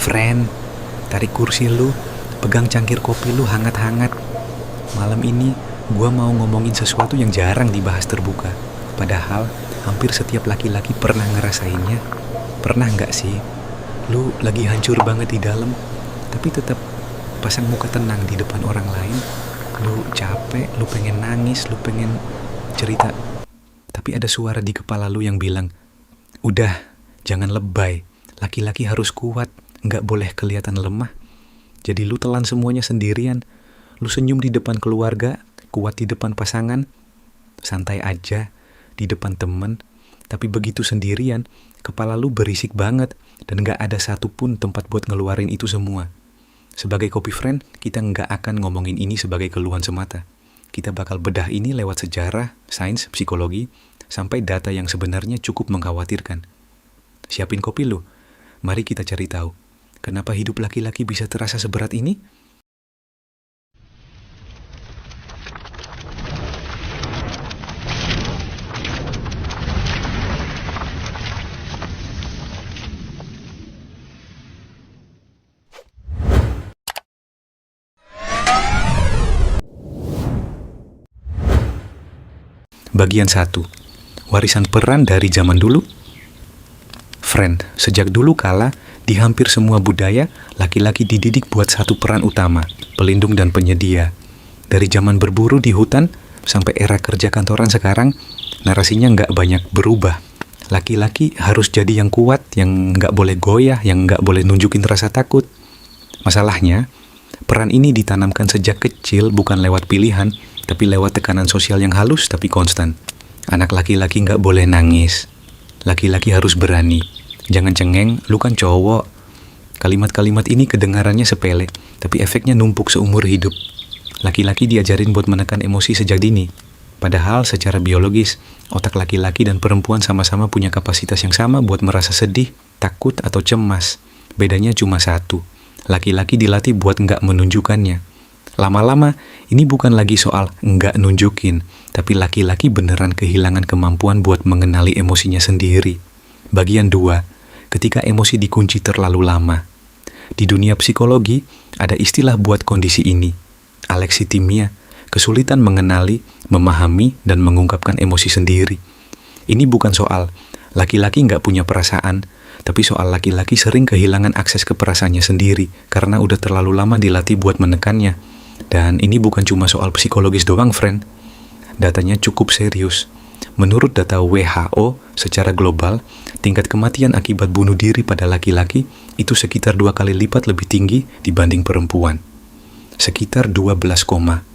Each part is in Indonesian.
Friend, tarik kursi lu, pegang cangkir kopi lu hangat-hangat. Malam ini gua mau ngomongin sesuatu yang jarang dibahas terbuka. Padahal hampir setiap laki-laki pernah ngerasainnya. Pernah nggak sih? Lu lagi hancur banget di dalam, tapi tetap pasang muka tenang di depan orang lain. Lu capek, lu pengen nangis, lu pengen cerita. Tapi ada suara di kepala lu yang bilang, udah, jangan lebay. Laki-laki harus kuat, nggak boleh kelihatan lemah. Jadi lu telan semuanya sendirian. Lu senyum di depan keluarga, kuat di depan pasangan, santai aja di depan temen. Tapi begitu sendirian, kepala lu berisik banget dan gak ada satupun tempat buat ngeluarin itu semua. Sebagai Kopi Friend, kita gak akan ngomongin ini sebagai keluhan semata. Kita bakal bedah ini lewat sejarah, sains, psikologi, sampai data yang sebenarnya cukup mengkhawatirkan. Siapin kopi lu, mari kita cari tahu. Kenapa hidup laki-laki bisa terasa seberat ini? Bagian 1. Warisan peran dari zaman dulu. Friend, sejak dulu kala, di hampir semua budaya, laki-laki dididik buat satu peran utama, pelindung dan penyedia. Dari zaman berburu di hutan, sampai era kerja kantoran sekarang, narasinya nggak banyak berubah. Laki-laki harus jadi yang kuat, yang nggak boleh goyah, yang nggak boleh nunjukin rasa takut. Masalahnya, peran ini ditanamkan sejak kecil bukan lewat pilihan, tapi lewat tekanan sosial yang halus tapi konstan. Anak laki-laki nggak boleh nangis. Laki-laki harus berani. Jangan cengeng, lu kan cowok. Kalimat-kalimat ini kedengarannya sepele, tapi efeknya numpuk seumur hidup. Laki-laki diajarin buat menekan emosi sejak dini. Padahal secara biologis, otak laki-laki dan perempuan sama-sama punya kapasitas yang sama buat merasa sedih, takut, atau cemas. Bedanya cuma satu. Laki-laki dilatih buat nggak menunjukkannya. Lama-lama, ini bukan lagi soal nggak nunjukin, tapi laki-laki beneran kehilangan kemampuan buat mengenali emosinya sendiri. Bagian 2, ketika emosi dikunci terlalu lama. Di dunia psikologi, ada istilah buat kondisi ini, alexitimia, kesulitan mengenali, memahami, dan mengungkapkan emosi sendiri. Ini bukan soal laki-laki nggak punya perasaan, tapi soal laki-laki sering kehilangan akses ke perasaannya sendiri karena udah terlalu lama dilatih buat menekannya. Dan ini bukan cuma soal psikologis doang, friend. Datanya cukup serius. Menurut data WHO, secara global, tingkat kematian akibat bunuh diri pada laki-laki itu sekitar 2 kali lipat lebih tinggi dibanding perempuan. Sekitar 12,6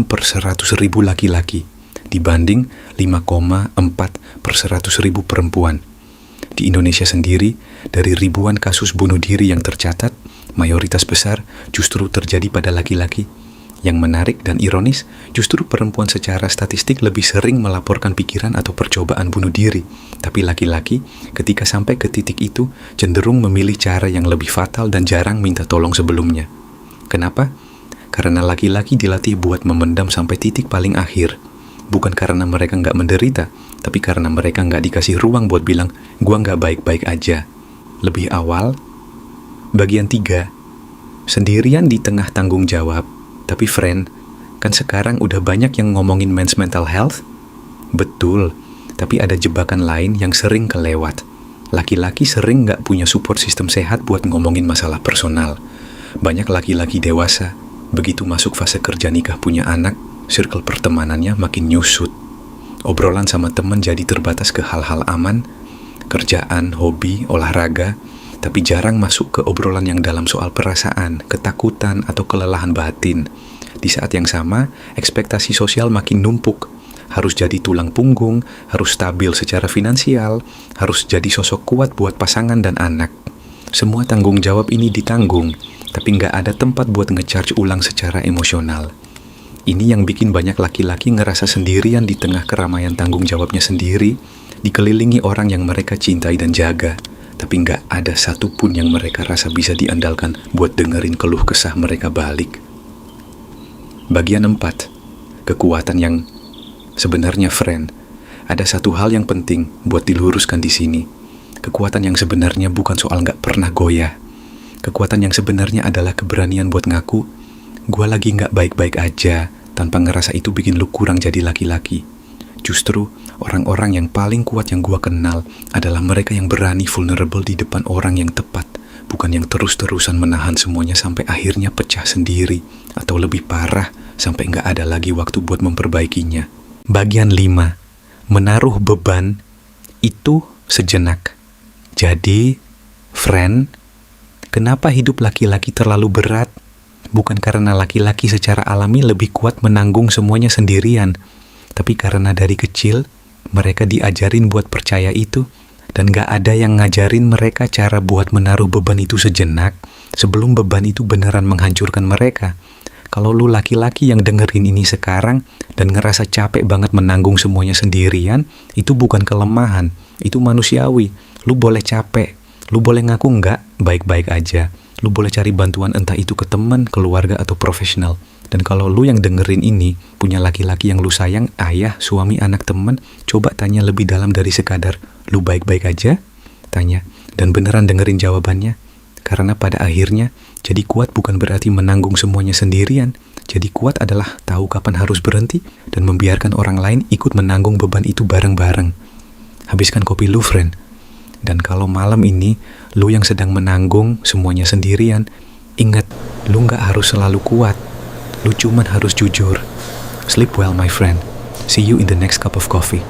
per 100 ribu laki-laki dibanding 5,4 per 100 ribu perempuan. Di Indonesia sendiri, dari ribuan kasus bunuh diri yang tercatat, mayoritas besar justru terjadi pada laki-laki. Yang menarik dan ironis, justru perempuan secara statistik lebih sering melaporkan pikiran atau percobaan bunuh diri. Tapi laki-laki, ketika sampai ke titik itu, cenderung memilih cara yang lebih fatal dan jarang minta tolong sebelumnya. Kenapa? Karena laki-laki dilatih buat memendam sampai titik paling akhir. Bukan karena mereka nggak menderita, tapi karena mereka nggak dikasih ruang buat bilang, gua nggak baik-baik aja. Lebih awal, bagian 3, sendirian di tengah tanggung jawab. Tapi friend, kan sekarang udah banyak yang ngomongin men's mental health? Betul, tapi ada jebakan lain yang sering kelewat. Laki-laki sering nggak punya support system sehat buat ngomongin masalah personal. Banyak laki-laki dewasa, begitu masuk fase kerja nikah punya anak, circle pertemanannya makin nyusut. Obrolan sama teman jadi terbatas ke hal-hal aman, kerjaan, hobi, olahraga, tapi jarang masuk ke obrolan yang dalam soal perasaan, ketakutan, atau kelelahan batin. Di saat yang sama, ekspektasi sosial makin numpuk. Harus jadi tulang punggung, harus stabil secara finansial, harus jadi sosok kuat buat pasangan dan anak. Semua tanggung jawab ini ditanggung, tapi nggak ada tempat buat ngecharge ulang secara emosional. Ini yang bikin banyak laki-laki ngerasa sendirian di tengah keramaian tanggung jawabnya sendiri, dikelilingi orang yang mereka cintai dan jaga. Tapi nggak ada satupun yang mereka rasa bisa diandalkan buat dengerin keluh kesah mereka balik. Bagian 4, kekuatan yang sebenarnya friend. Ada satu hal yang penting buat diluruskan di sini. Kekuatan yang sebenarnya bukan soal nggak pernah goyah. Kekuatan yang sebenarnya adalah keberanian buat ngaku, gua lagi nggak baik-baik aja, tanpa ngerasa itu bikin lu kurang jadi laki-laki. Justru, orang-orang yang paling kuat yang gua kenal adalah mereka yang berani vulnerable di depan orang yang tepat, bukan yang terus-terusan menahan semuanya sampai akhirnya pecah sendiri, atau lebih parah, sampai nggak ada lagi waktu buat memperbaikinya. Bagian 5. Menaruh beban itu sejenak. Jadi, friend, kenapa hidup laki-laki terlalu berat? Bukan karena laki-laki secara alami lebih kuat menanggung semuanya sendirian, tapi karena dari kecil mereka diajarin buat percaya itu, dan gak ada yang ngajarin mereka cara buat menaruh beban itu sejenak sebelum beban itu beneran menghancurkan mereka. Kalau lu laki-laki yang dengerin ini sekarang dan ngerasa capek banget menanggung semuanya sendirian, itu bukan kelemahan, itu manusiawi. Lu boleh capek, lu boleh ngaku nggak baik-baik aja. Lu boleh cari bantuan entah itu ke teman, keluarga, atau profesional. Dan kalau lu yang dengerin ini punya laki-laki yang lu sayang, ayah, suami, anak, teman, coba tanya lebih dalam dari sekadar lu baik-baik aja? Tanya, dan beneran dengerin jawabannya. Karena pada akhirnya, jadi kuat bukan berarti menanggung semuanya sendirian. Jadi kuat adalah tahu kapan harus berhenti dan membiarkan orang lain ikut menanggung beban itu bareng-bareng. Habiskan kopi lu, friend. Dan kalau malam ini, lu yang sedang menanggung semuanya sendirian, ingat, lu gak harus selalu kuat. Lu cuman harus jujur. Sleep well, my friend. See you in the next cup of coffee.